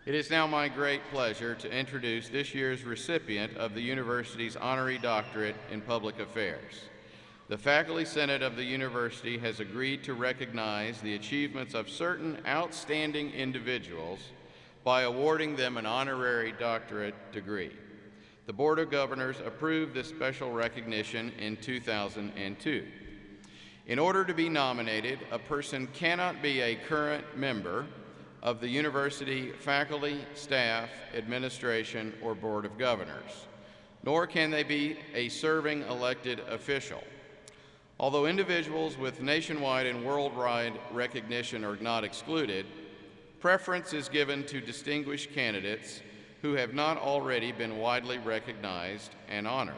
It is now my great pleasure to introduce this year's recipient of the university's honorary doctorate in public affairs. The Faculty Senate of the university has agreed to recognize the achievements of certain outstanding individuals by awarding them an honorary doctorate degree. The Board of Governors approved this special recognition in 2002. In order to be nominated, a person cannot be a current member of the university faculty, staff, administration, or Board of Governors, nor can they be a serving elected official. Although individuals with nationwide and worldwide recognition are not excluded, preference is given to distinguished candidates who have not already been widely recognized and honored.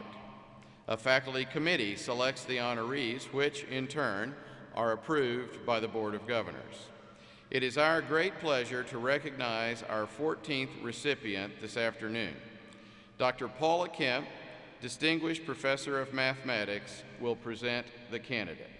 A faculty committee selects the honorees, which in turn are approved by the Board of Governors. It is our great pleasure to recognize our 14th recipient this afternoon. Dr. Paula Kemp, Distinguished Professor of Mathematics, will present the candidate.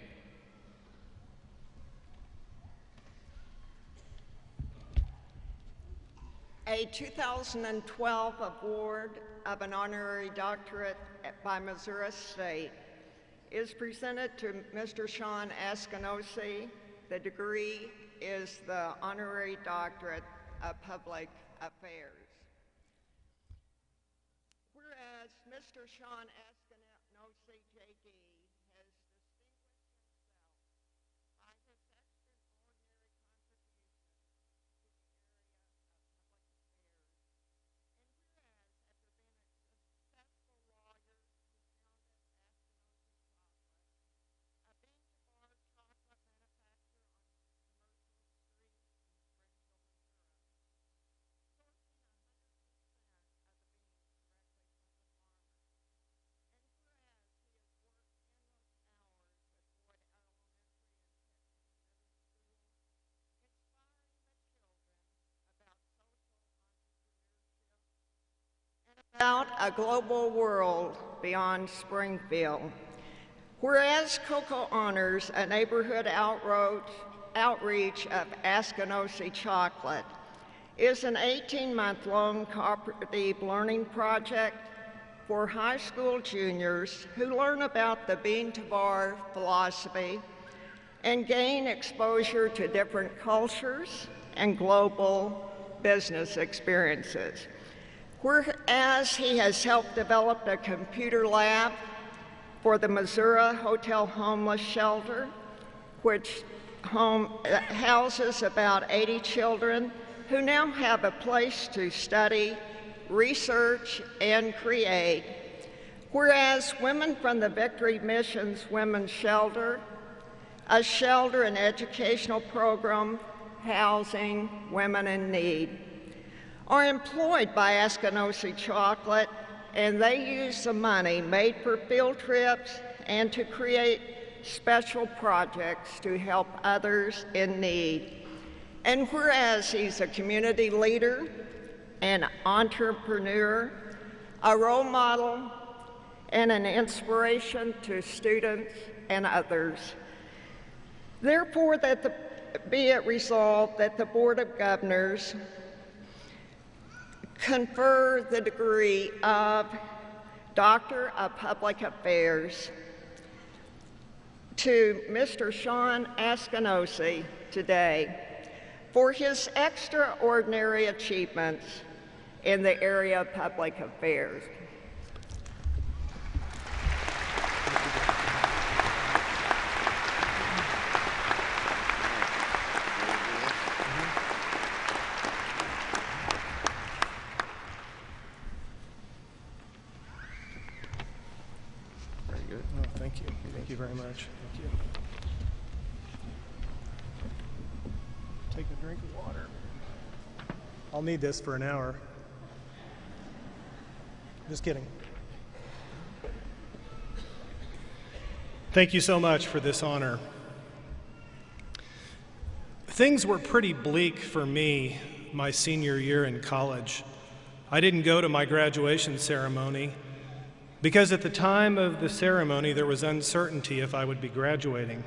A 2012 award of an honorary doctorate by Missouri State is presented to Mr. Shawn Askinosie. The degree is the honorary doctorate of public affairs. Whereas Mr. Shawn Askinosie, J.D., has distinguished himself by his extraordinary contributions about a global world beyond Springfield. Whereas Cocoa honors a neighborhood outreach of Askinosie Chocolate is an 18-month-long cooperative learning project for high school juniors who learn about the bean-to-bar philosophy and gain exposure to different cultures and global business experiences. Whereas he has helped develop a computer lab for the Missouri Hotel Homeless Shelter, which houses about 80 children who now have a place to study, research, and create. Whereas Women from the Victory Missions Women's Shelter, a shelter and educational program housing women in need, are employed by Askinosie Chocolate, and they use the money made for field trips and to create special projects to help others in need. And whereas he's a community leader, an entrepreneur, a role model, and an inspiration to students and others. Therefore, be it resolved that the Board of Governors confer the degree of Doctor of Public Affairs to Mr. Shawn Askinosie today for his extraordinary achievements in the area of public affairs. Very much. Thank you. Take a drink of water. I'll need this for an hour. Just kidding. Thank you so much for this honor. Things were pretty bleak for me my senior year in college. I didn't go to my graduation ceremony because at the time of the ceremony there was uncertainty if I would be graduating.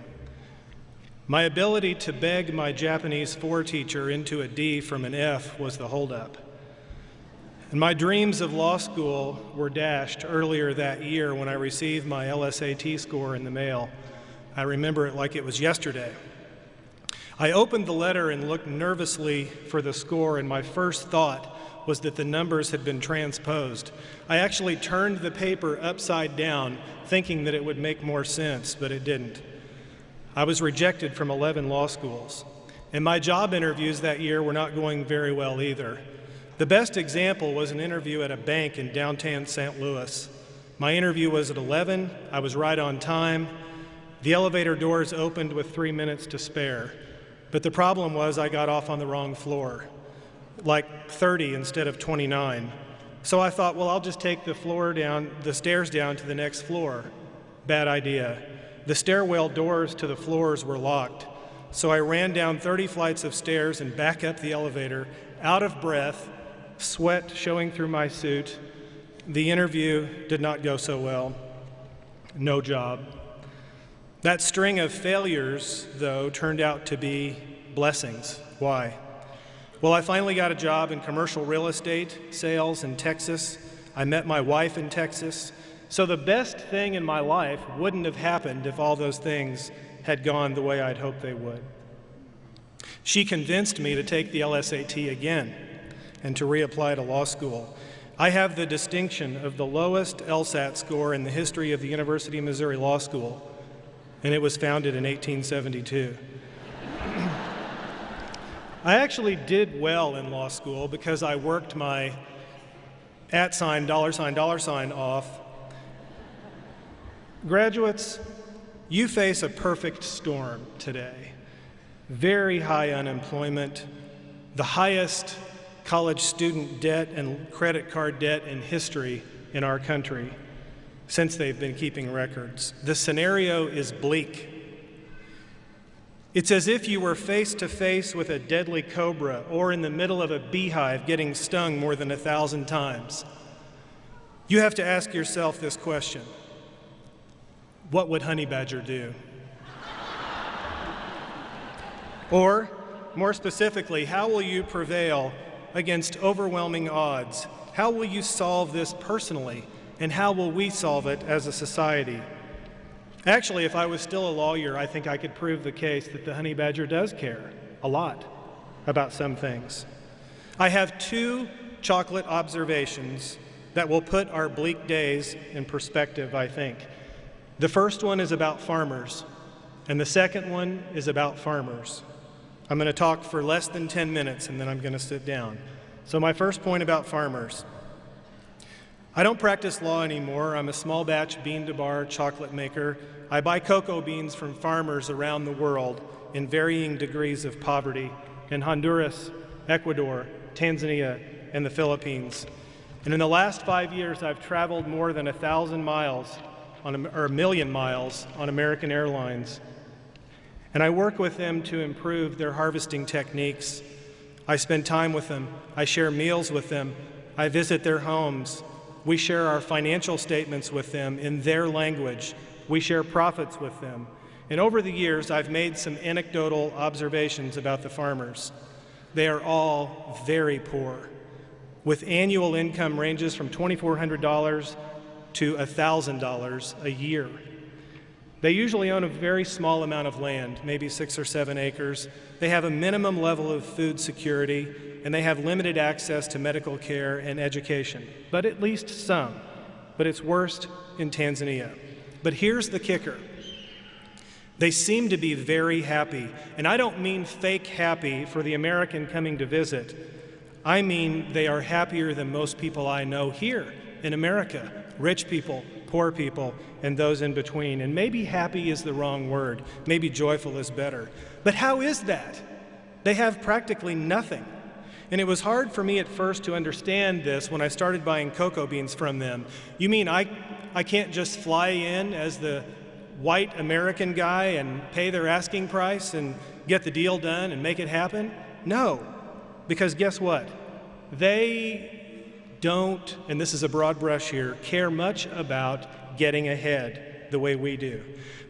My ability to beg my Japanese 4 teacher into a D from an F was the holdup. And my dreams of law school were dashed earlier that year when I received my LSAT score in the mail. I remember it like it was yesterday. I opened the letter and looked nervously for the score, and my first thought was that the numbers had been transposed. I actually turned the paper upside down, thinking that it would make more sense, but it didn't. I was rejected from 11 law schools, and my job interviews that year were not going very well either. The best example was an interview at a bank in downtown St. Louis. My interview was at 11. I was right on time. The elevator doors opened with 3 minutes to spare. But the problem was I got off on the wrong floor, like 30 instead of 29. So I thought, well, I'll just take the stairs down to the next floor. Bad idea. The stairwell doors to the floors were locked. So I ran down 30 flights of stairs and back up the elevator, out of breath, sweat showing through my suit. The interview did not go so well. No job. That string of failures, though, turned out to be blessings. Why? Well, I finally got a job in commercial real estate sales in Texas. I met my wife in Texas. So the best thing in my life wouldn't have happened if all those things had gone the way I'd hoped they would. She convinced me to take the LSAT again and to reapply to law school. I have the distinction of the lowest LSAT score in the history of the University of Missouri Law School, and it was founded in 1872. I actually did well in law school because I worked my $$ off. Graduates, you face a perfect storm today. Very high unemployment, the highest college student debt and credit card debt in history in our country since they've been keeping records. The scenario is bleak. It's as if you were face to face with a deadly cobra or in the middle of a beehive getting stung more than 1,000 times. You have to ask yourself this question: what would Honey Badger do? Or, more specifically, how will you prevail against overwhelming odds? How will you solve this personally, and how will we solve it as a society? Actually, if I was still a lawyer, I think I could prove the case that the honey badger does care a lot about some things. I have 2 chocolate observations that will put our bleak days in perspective, I think. The first one is about farmers, and the second one is about farmers. I'm going to talk for less than 10 minutes, and then I'm going to sit down. So my first point about farmers. I don't practice law anymore. I'm a small batch bean-to-bar chocolate maker. I buy cocoa beans from farmers around the world in varying degrees of poverty in Honduras, Ecuador, Tanzania, and the Philippines. And in the last 5 years, I've traveled more than 1,000 miles, or 1 million miles, on American Airlines. And I work with them to improve their harvesting techniques. I spend time with them. I share meals with them. I visit their homes. We share our financial statements with them in their language. We share profits with them. And over the years, I've made some anecdotal observations about the farmers. They are all very poor, with annual income ranges from $2,400 to $1,000 a year. They usually own a very small amount of land, maybe 6 or 7 acres. They have a minimum level of food security, and they have limited access to medical care and education, but at least some. But it's worst in Tanzania. But here's the kicker. They seem to be very happy, and I don't mean fake happy for the American coming to visit. I mean they are happier than most people I know here in America, rich people, poor people, and those in between. And maybe happy is the wrong word. Maybe joyful is better. But how is that? They have practically nothing. And it was hard for me at first to understand this when I started buying cocoa beans from them. You mean I can't just fly in as the white American guy and pay their asking price and get the deal done and make it happen? No, because guess what? They don't, and this is a broad brush here, care much about getting ahead. the way we do.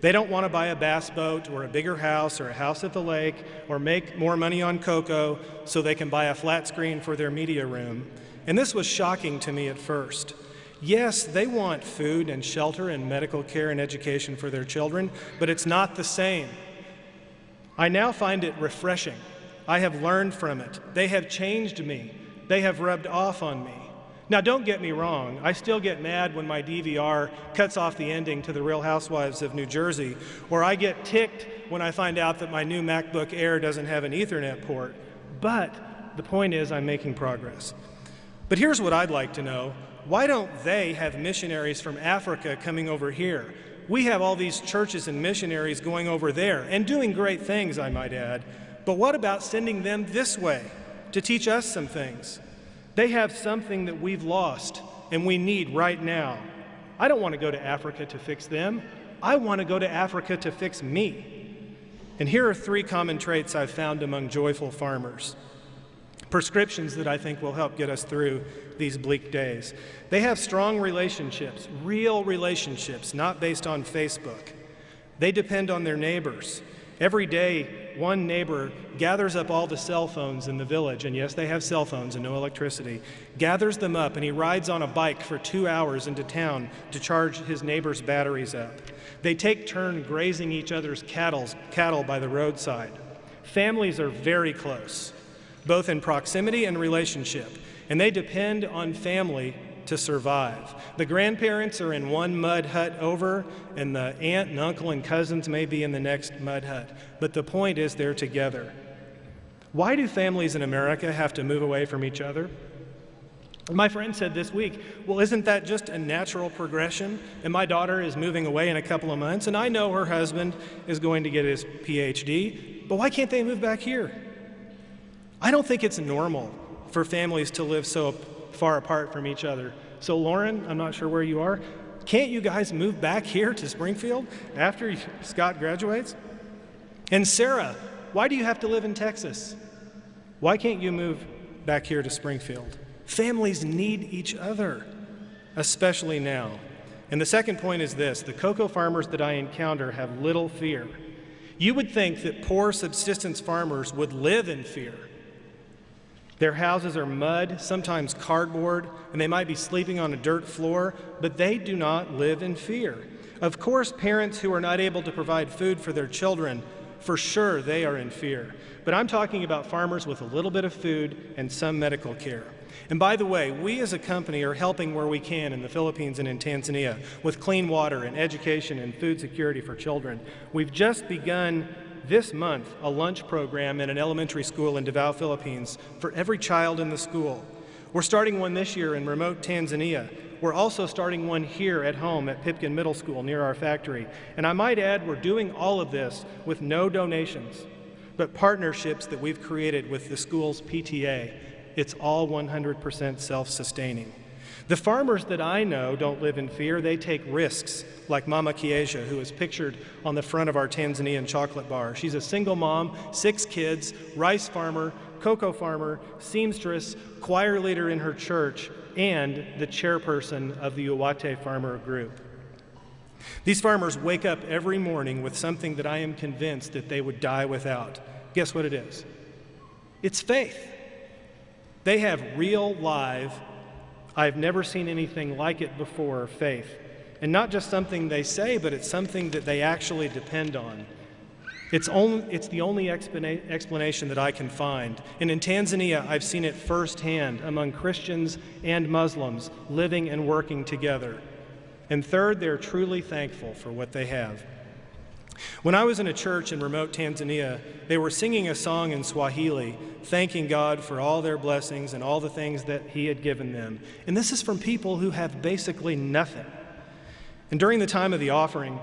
They don't want to buy a bass boat or a bigger house or a house at the lake or make more money on cocoa so they can buy a flat screen for their media room. And this was shocking to me at first. Yes, they want food and shelter and medical care and education for their children, but it's not the same. I now find it refreshing. I have learned from it. They have changed me. They have rubbed off on me. Now, don't get me wrong. I still get mad when my DVR cuts off the ending to The Real Housewives of New Jersey, or I get ticked when I find out that my new MacBook Air doesn't have an Ethernet port. But the point is, I'm making progress. But here's what I'd like to know. Why don't they have missionaries from Africa coming over here? We have all these churches and missionaries going over there and doing great things, I might add. But what about sending them this way to teach us some things? They have something that we've lost and we need right now. I don't want to go to Africa to fix them. I want to go to Africa to fix me. And here are 3 common traits I've found among joyful farmers. Prescriptions that I think will help get us through these bleak days. They have strong relationships, real relationships, not based on Facebook. They depend on their neighbors. Every day, one neighbor gathers up all the cell phones in the village, and yes, they have cell phones and no electricity, gathers them up, and he rides on a bike for 2 hours into town to charge his neighbor's batteries up. They take turn grazing each other's cattle by the roadside. Families are very close, both in proximity and relationship, and they depend on family to survive. The grandparents are in one mud hut over, and the aunt and uncle and cousins may be in the next mud hut. But the point is they're together. Why do families in America have to move away from each other? My friend said this week, well, isn't that just a natural progression? And my daughter is moving away in a couple of months, and I know her husband is going to get his PhD, but why can't they move back here? I don't think it's normal for families to live so far apart from each other. So Lauren, I'm not sure where you are, can't you guys move back here to Springfield after Scott graduates? And Sarah, why do you have to live in Texas? Why can't you move back here to Springfield? Families need each other, especially now. And the second point is this: the cocoa farmers that I encounter have little fear. You would think that poor subsistence farmers would live in fear. Their houses are mud, sometimes cardboard, and they might be sleeping on a dirt floor, but they do not live in fear. Of course, parents who are not able to provide food for their children, for sure they are in fear. But I'm talking about farmers with a little bit of food and some medical care. And by the way, we as a company are helping where we can in the Philippines and in Tanzania with clean water and education and food security for children. We've just begun this month a lunch program in an elementary school in Davao, Philippines for every child in the school. We're starting one this year in remote Tanzania. We're also starting one here at home at Pipkin Middle School near our factory. And I might add, we're doing all of this with no donations, but partnerships that we've created with the school's PTA. It's all 100% self-sustaining. The farmers that I know don't live in fear. They take risks, like Mama Kiesha, who is pictured on the front of our Tanzanian chocolate bar. She's a single mom, 6 kids, rice farmer, cocoa farmer, seamstress, choir leader in her church, and the chairperson of the Uwate farmer group. These farmers wake up every morning with something that I am convinced that they would die without. Guess what it is? It's faith. They have real, live, I've never seen anything like it before, faith. And not just something they say, but it's something that they actually depend on. It's the only explanation that I can find. And in Tanzania, I've seen it firsthand among Christians and Muslims living and working together. And third, they're truly thankful for what they have. When I was in a church in remote Tanzania, they were singing a song in Swahili, thanking God for all their blessings and all the things that He had given them. And this is from people who have basically nothing. And during the time of the offering,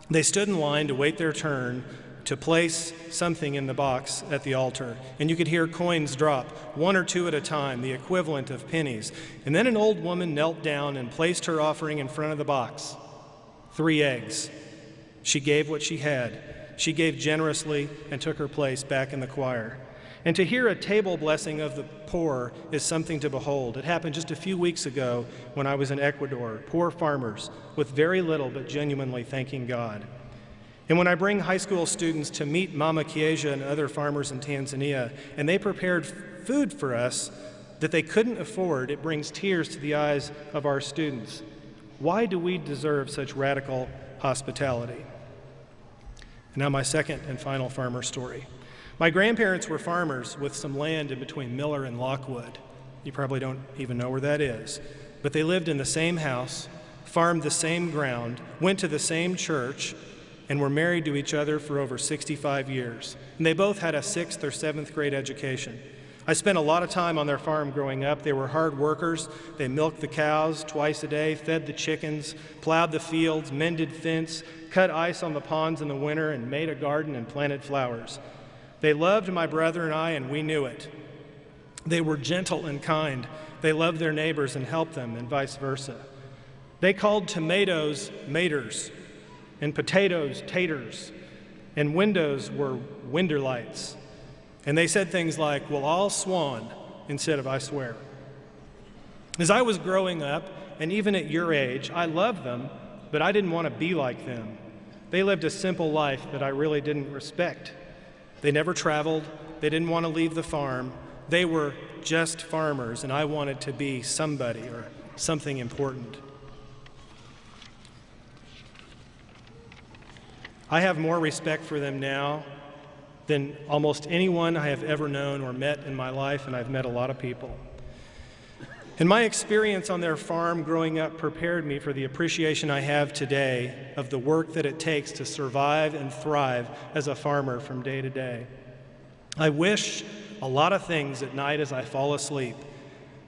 they stood in line to wait their turn to place something in the box at the altar. And you could hear coins drop, 1 or 2 at a time, the equivalent of pennies. And then an old woman knelt down and placed her offering in front of the box. 3 eggs. She gave what she had. She gave generously and took her place back in the choir. And to hear a table blessing of the poor is something to behold. It happened just a few weeks ago when I was in Ecuador, poor farmers with very little but genuinely thanking God. And when I bring high school students to meet Mama Kiesia and other farmers in Tanzania, and they prepared food for us that they couldn't afford, it brings tears to the eyes of our students. Why do we deserve such radical hospitality? And now my second and final farmer story. My grandparents were farmers with some land in between Miller and Lockwood. You probably don't even know where that is. But they lived in the same house, farmed the same ground, went to the same church, and were married to each other for over 65 years. And they both had a 6th or 7th grade education. I spent a lot of time on their farm growing up. They were hard workers. They milked the cows twice a day, fed the chickens, plowed the fields, mended fence, cut ice on the ponds in the winter, and made a garden and planted flowers. They loved my brother and I, and we knew it. They were gentle and kind. They loved their neighbors and helped them, and vice versa. They called tomatoes maters, and potatoes taters, and windows were winderlights. And they said things like, well, I'll swan, instead of I swear. As I was growing up, and even at your age, I loved them, but I didn't want to be like them. They lived a simple life that I really didn't respect. They never traveled. They didn't want to leave the farm. They were just farmers, and I wanted to be somebody or something important. I have more respect for them now than almost anyone I have ever known or met in my life, and I've met a lot of people. And my experience on their farm growing up prepared me for the appreciation I have today of the work that it takes to survive and thrive as a farmer from day to day. I wish a lot of things at night as I fall asleep,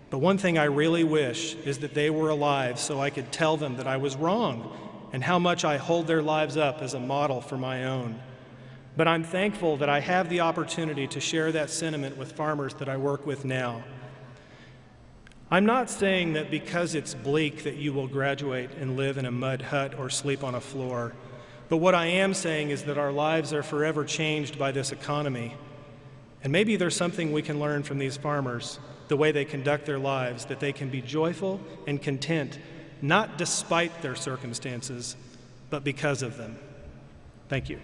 but one thing I really wish is that they were alive so I could tell them that I was wrong and how much I hold their lives up as a model for my own. But I'm thankful that I have the opportunity to share that sentiment with farmers that I work with now. I'm not saying that because it's bleak that you will graduate and live in a mud hut or sleep on a floor. But what I am saying is that our lives are forever changed by this economy. And maybe there's something we can learn from these farmers, the way they conduct their lives, that they can be joyful and content, not despite their circumstances, but because of them. Thank you.